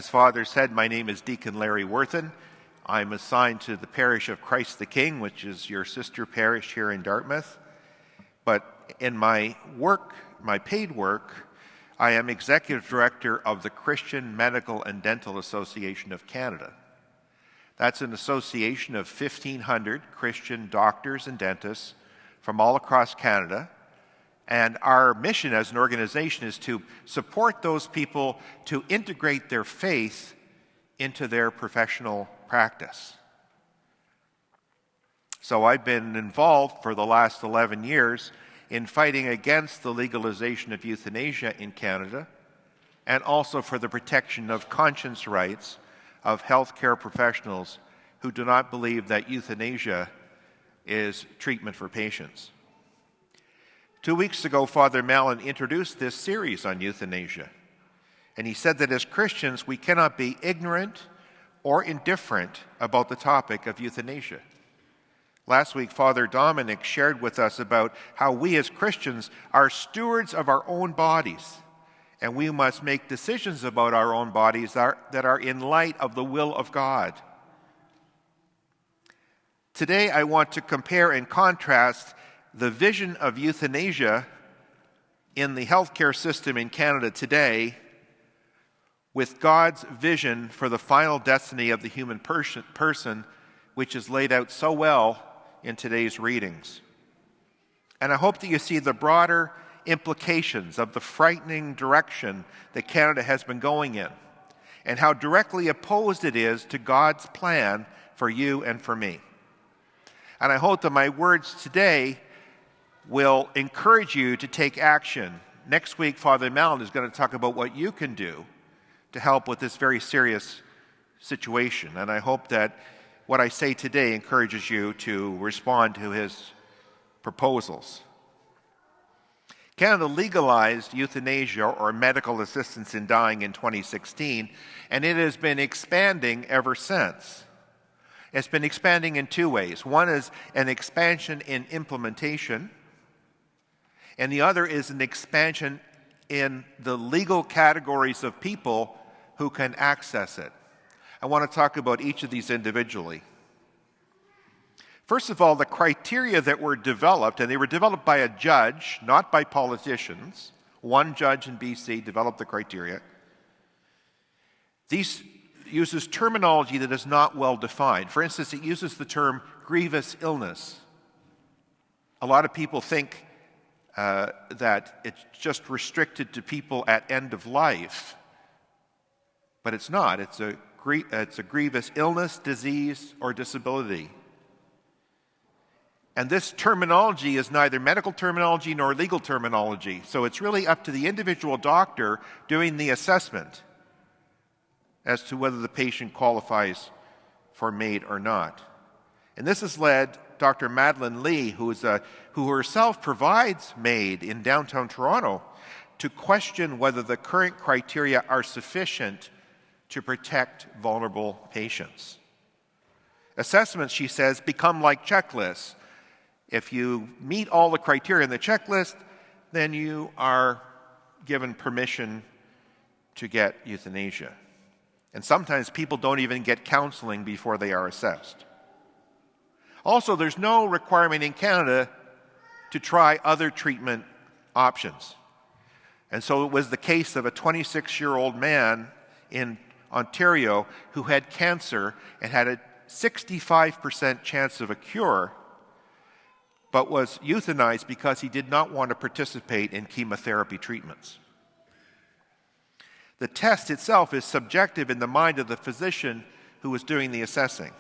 As Father said, my name is Deacon Larry Worthen. I'm assigned to the parish of Christ the King, which is your sister parish here in Dartmouth. But in my work, my paid work, I am Executive Director of the Christian Medical and Dental Association of Canada. That's an association of 1,500 Christian doctors and dentists from all across Canada. And our mission as an organization is to support those people to integrate their faith into their professional practice. So I've been involved for the last 11 years in fighting against the legalization of euthanasia in Canada and also for the protection of conscience rights of healthcare professionals who do not believe that euthanasia is treatment for patients. 2 weeks ago, Father Malin introduced this series on euthanasia, and he said that as Christians, we cannot be ignorant or indifferent about the topic of euthanasia. Last week, Father Dominic shared with us about how we as Christians are stewards of our own bodies, and we must make decisions about our own bodies that are in light of the will of God. Today, I want to compare and contrast the vision of euthanasia in the healthcare system in Canada today with God's vision for the final destiny of the human person, which is laid out so well in today's readings. And I hope that you see the broader implications of the frightening direction that Canada has been going in, and how directly opposed it is to God's plan for you and for me. And I hope that my words today will encourage you to take action. Next week, Father Malin is going to talk about what you can do to help with this very serious situation. And I hope that what I say today encourages you to respond to his proposals. Canada legalized euthanasia, or medical assistance in dying, in 2016, and it has been expanding ever since. It's been expanding in two ways. One is an expansion in implementation, and the other is an expansion in the legal categories of people who can access it. I want to talk about each of these individually. First of all, the criteria that were developed, and they were developed by a judge, not by politicians. One judge in BC developed the criteria. These uses terminology that is not well defined. For instance, it uses the term grievous illness. A lot of people think that it's just restricted to people at end of life. But it's not. It's a grievous illness, disease, or disability. And this terminology is neither medical terminology nor legal terminology. So it's really up to the individual doctor doing the assessment as to whether the patient qualifies for M.A.i.D or not. And this has led Dr. Madeline Lee, who herself provides M.A.i.D in downtown Toronto, to question whether the current criteria are sufficient to protect vulnerable patients. Assessments, she says, become like checklists. If you meet all the criteria in the checklist, then you are given permission to get euthanasia. And sometimes people don't even get counseling before they are assessed. Also, there's no requirement in Canada to try other treatment options. And so it was the case of a 26-year-old man in Ontario who had cancer and had a 65% chance of a cure, but was euthanized because he did not want to participate in chemotherapy treatments. The test itself is subjective in the mind of the physician who was doing the assessing.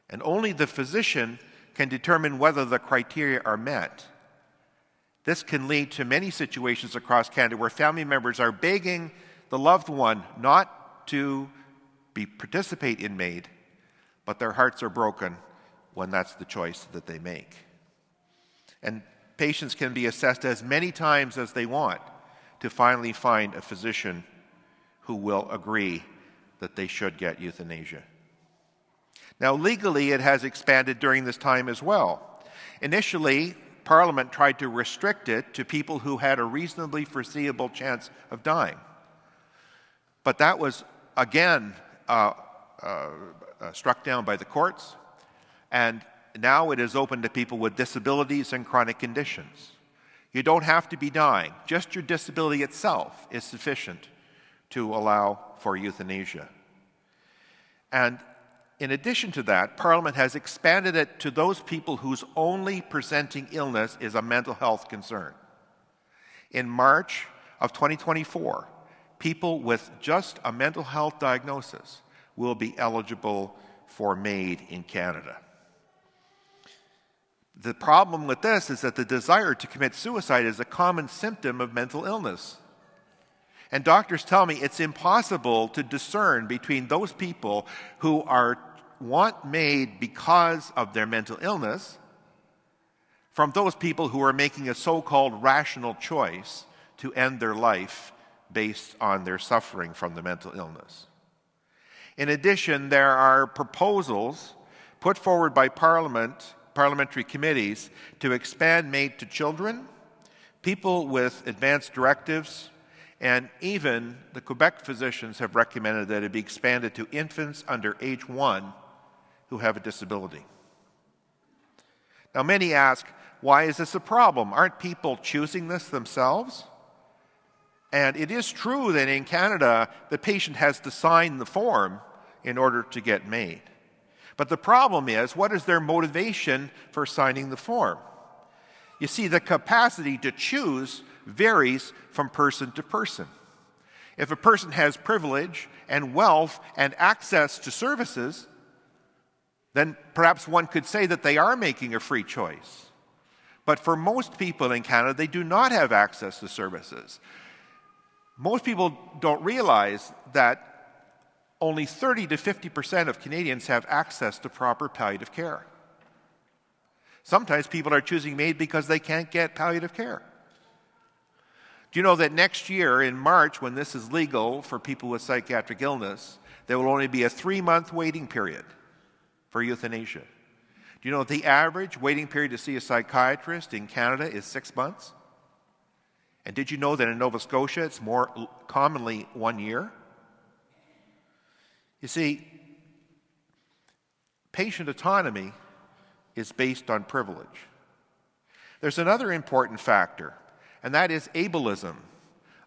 And only the physician can determine whether the criteria are met. This can lead to many situations across Canada where family members are begging the loved one not to participate in M.A.i.D, but their hearts are broken when that's the choice that they make. And patients can be assessed as many times as they want to finally find a physician who will agree that they should get euthanasia. Now, legally, it has expanded during this time as well. Initially, Parliament tried to restrict it to people who had a reasonably foreseeable chance of dying. But that was again struck down by the courts, and now it is open to people with disabilities and chronic conditions. You don't have to be dying. Just your disability itself is sufficient to allow for euthanasia. And in addition to that, Parliament has expanded it to those people whose only presenting illness is a mental health concern. In March of 2024, people with just a mental health diagnosis will be eligible for M.A.i.D in Canada. The problem with this is that the desire to commit suicide is a common symptom of mental illness. And doctors tell me it's impossible to discern between those people who want M.A.i.D because of their mental illness from those people who are making a so-called rational choice to end their life based on their suffering from the mental illness. In addition, there are proposals put forward by parliamentary committees to expand M.A.i.D to children, people with advanced directives, and even the Quebec physicians have recommended that it be expanded to infants under age 1 who have a disability. Now, many ask, why is this a problem? Aren't people choosing this themselves? And it is true that in Canada, the patient has to sign the form in order to get M.A.i.D. But the problem is, what is their motivation for signing the form? You see, the capacity to choose varies from person to person. If a person has privilege and wealth and access to services, then perhaps one could say that they are making a free choice. But for most people in Canada, they do not have access to services. Most people don't realize that only 30 to 50% of Canadians have access to proper palliative care. Sometimes people are choosing M.A.i.D because they can't get palliative care. Do you know that next year, in March, when this is legal for people with psychiatric illness, there will only be a 3-month waiting period for euthanasia? Do you know that the average waiting period to see a psychiatrist in Canada is 6 months? And did you know that in Nova Scotia it's more commonly 1 year? You see, patient autonomy is based on privilege. There's another important factor, and that is ableism.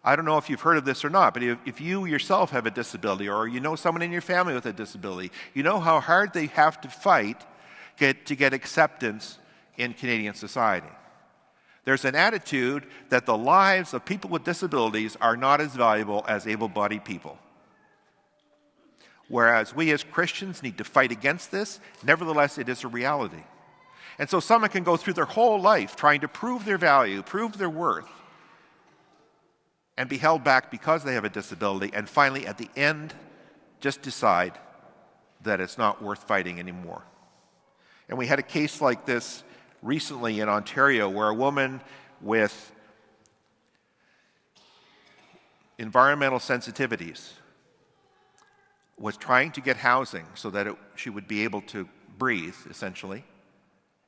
I don't know if you've heard of this or not, but if you yourself have a disability or you know someone in your family with a disability, you know how hard they have to fight to get acceptance in Canadian society. There's an attitude that the lives of people with disabilities are not as valuable as able-bodied people. Whereas we as Christians need to fight against this, nevertheless it is a reality. And so someone can go through their whole life trying to prove their value, prove their worth, and be held back because they have a disability, and finally at the end just decide that it's not worth fighting anymore. And we had a case like this recently in Ontario where a woman with environmental sensitivities was trying to get housing so that she would be able to breathe, essentially.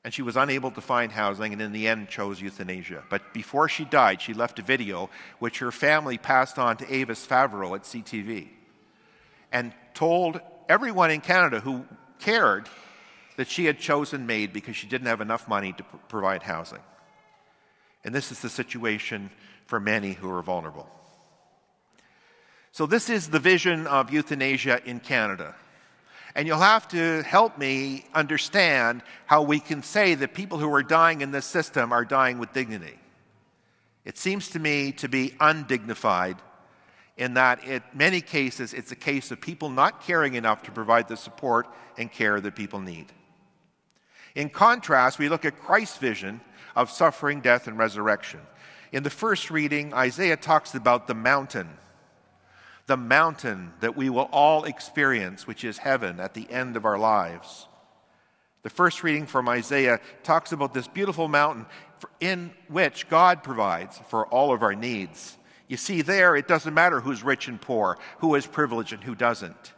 And she was unable to find housing and in the end chose euthanasia. But before she died, she left a video which her family passed on to Avis Favreau at CTV and told everyone in Canada who cared that she had chosen M.A.i.D because she didn't have enough money to provide housing. And this is the situation for many who are vulnerable. So this is the vision of euthanasia in Canada. And you'll have to help me understand how we can say that people who are dying in this system are dying with dignity. It seems to me to be undignified in that in many cases it's a case of people not caring enough to provide the support and care that people need. In contrast, we look at Christ's vision of suffering, death, and resurrection. In the first reading, Isaiah talks about the mountain that we will all experience, which is heaven at the end of our lives. The first reading from Isaiah talks about this beautiful mountain in which God provides for all of our needs. You see, there it doesn't matter who's rich and poor, who has privilege and who doesn't.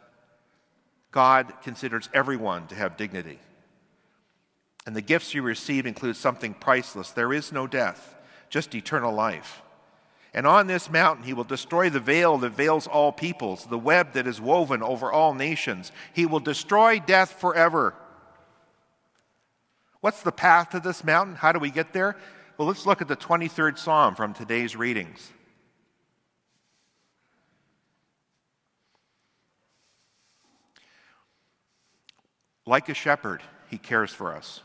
God considers everyone to have dignity. And the gifts you receive include something priceless. There is no death, just eternal life. And on this mountain he will destroy the veil that veils all peoples, the web that is woven over all nations. He will destroy death forever. What's the path to this mountain? How do we get there? Well, let's look at the 23rd Psalm from today's readings. Like a shepherd, he cares for us,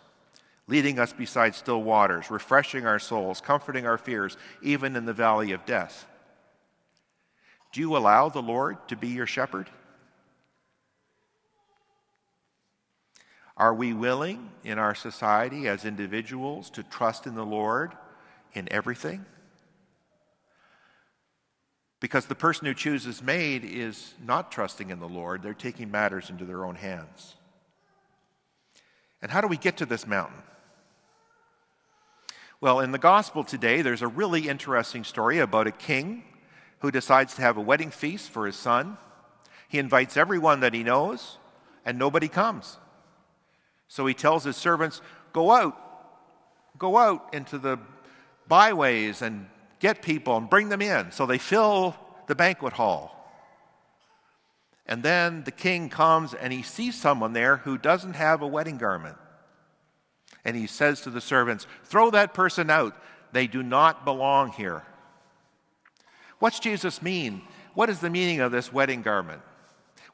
leading us beside still waters, refreshing our souls, comforting our fears, even in the valley of death. Do you allow the Lord to be your shepherd? Are we willing in our society as individuals to trust in the Lord in everything? Because the person who chooses M.A.i.D is not trusting in the Lord. They're taking matters into their own hands. And how do we get to this mountain? Well, in the gospel today, there's a really interesting story about a king who decides to have a wedding feast for his son. He invites everyone that he knows, and nobody comes. So he tells his servants, go out into the byways and get people and bring them in. So they fill the banquet hall. And then the king comes and he sees someone there who doesn't have a wedding garment. And he says to the servants, throw that person out. They do not belong here. What's Jesus mean? What is the meaning of this wedding garment?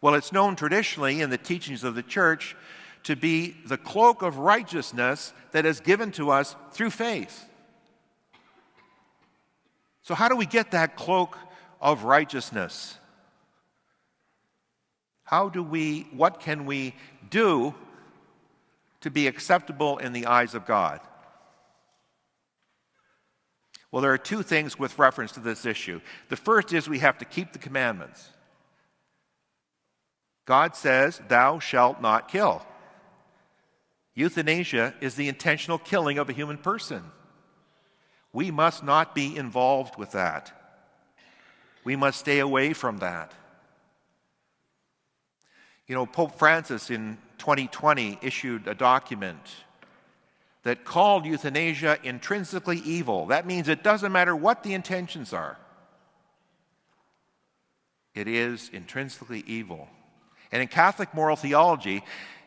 Well, it's known traditionally in the teachings of the church to be the cloak of righteousness that is given to us through faith. So how do we get that cloak of righteousness? What can we do to be acceptable in the eyes of God? Well, there are two things with reference to this issue. The first is we have to keep the commandments. God says, thou shalt not kill. Euthanasia is the intentional killing of a human person. We must not be involved with that. We must stay away from that. You know, Pope Francis in 2020 issued a document that called euthanasia intrinsically evil. That means it doesn't matter what the intentions are. It is intrinsically evil. And in Catholic moral theology,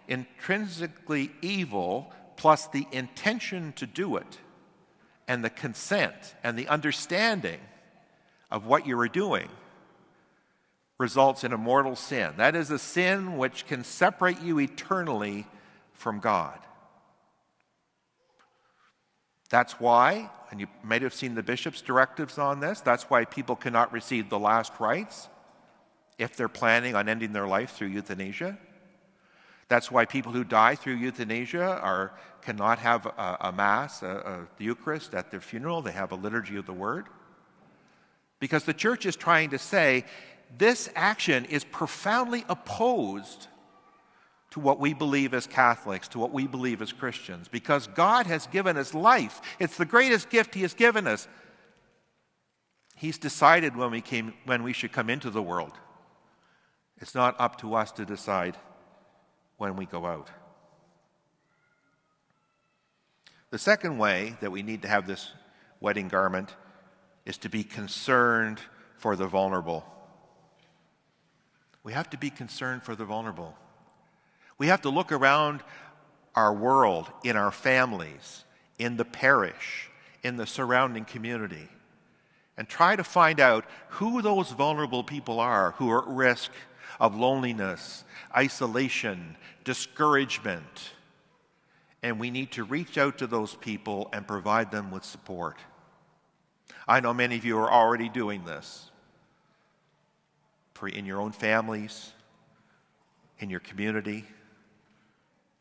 intrinsically evil plus the intention to do it and the consent and the understanding of what you are doing results in a mortal sin. That is a sin which can separate you eternally from God. That's why, and you might have seen the bishop's directives on this, that's why people cannot receive the last rites if they're planning on ending their life through euthanasia. That's why people who die through euthanasia cannot have a Mass, the Eucharist at their funeral. They have a liturgy of the Word. Because the church is trying to say this action is profoundly opposed to what we believe as Catholics, to what we believe as Christians. Because God has given us life. It's the greatest gift He has given us. He's decided when we should come into the world. It's not up to us to decide when we go out. The second way that we need to have this wedding garment is to be concerned for the vulnerable. We have to be concerned for the vulnerable. We have to look around our world, in our families, in the parish, in the surrounding community, and try to find out who those vulnerable people are who are at risk of loneliness, isolation, discouragement. And we need to reach out to those people and provide them with support. I know many of you are already doing this in your own families, in your community,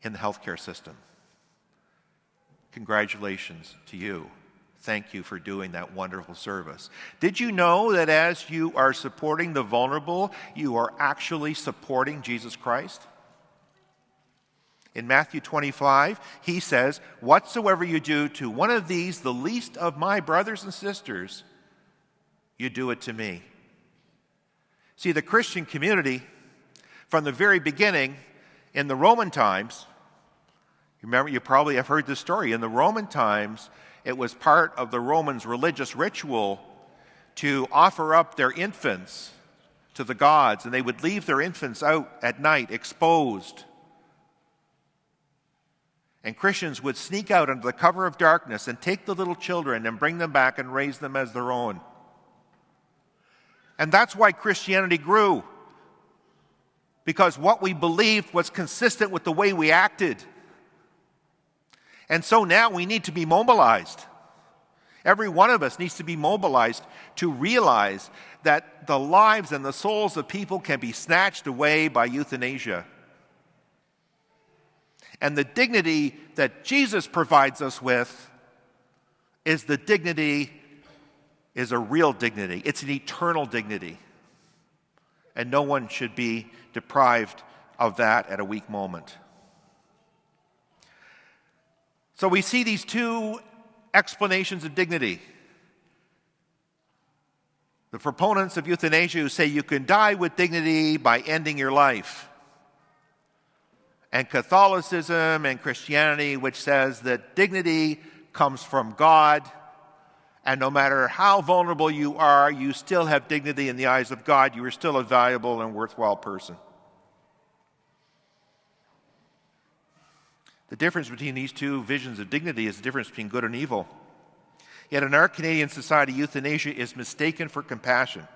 in the healthcare system. Congratulations to you. Thank you for doing that wonderful service. Did you know that as you are supporting the vulnerable, you are actually supporting Jesus Christ? In Matthew 25, he says, whatsoever you do to one of these, the least of my brothers and sisters, you do it to me. See, the Christian community, from the very beginning, in the Roman times, remember, you probably have heard this story. In the Roman times, it was part of the Romans' religious ritual to offer up their infants to the gods, and they would leave their infants out at night exposed. And Christians would sneak out under the cover of darkness and take the little children and bring them back and raise them as their own. And that's why Christianity grew, because what we believed was consistent with the way we acted. And so now we need to be mobilized. Every one of us needs to be mobilized to realize that the lives and the souls of people can be snatched away by euthanasia. And the dignity that Jesus provides us with is a real dignity. It's an eternal dignity. And no one should be deprived of that at a weak moment. So we see these two explanations of dignity. The proponents of euthanasia who say you can die with dignity by ending your life. And Catholicism and Christianity, which says that dignity comes from God, and no matter how vulnerable you are, you still have dignity in the eyes of God. You are still a valuable and worthwhile person. The difference between these two visions of dignity is the difference between good and evil. Yet in our Canadian society, euthanasia is mistaken for compassion.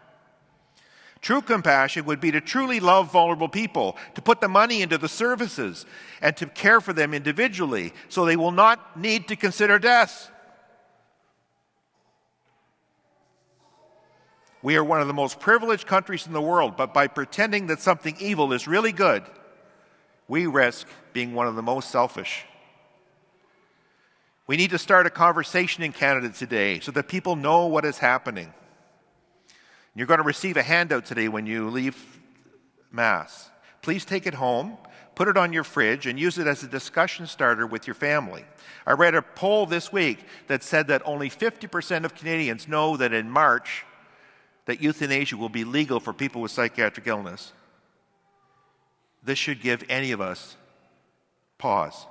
True compassion would be to truly love vulnerable people, to put the money into the services, and to care for them individually so they will not need to consider death. We are one of the most privileged countries in the world, but by pretending that something evil is really good, we risk being one of the most selfish. We need to start a conversation in Canada today so that people know what is happening. You're going to receive a handout today when you leave Mass. Please take it home, put it on your fridge, and use it as a discussion starter with your family. I read a poll this week that said that only 50% of Canadians know that in March that euthanasia will be legal for people with psychiatric illness. This should give any of us pause.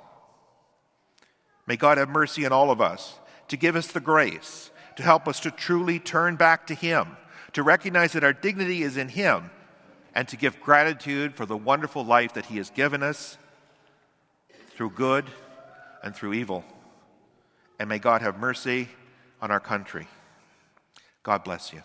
May God have mercy on all of us, to give us the grace, to help us to truly turn back to Him, to recognize that our dignity is in Him, and to give gratitude for the wonderful life that He has given us through good and through evil. And may God have mercy on our country. God bless you.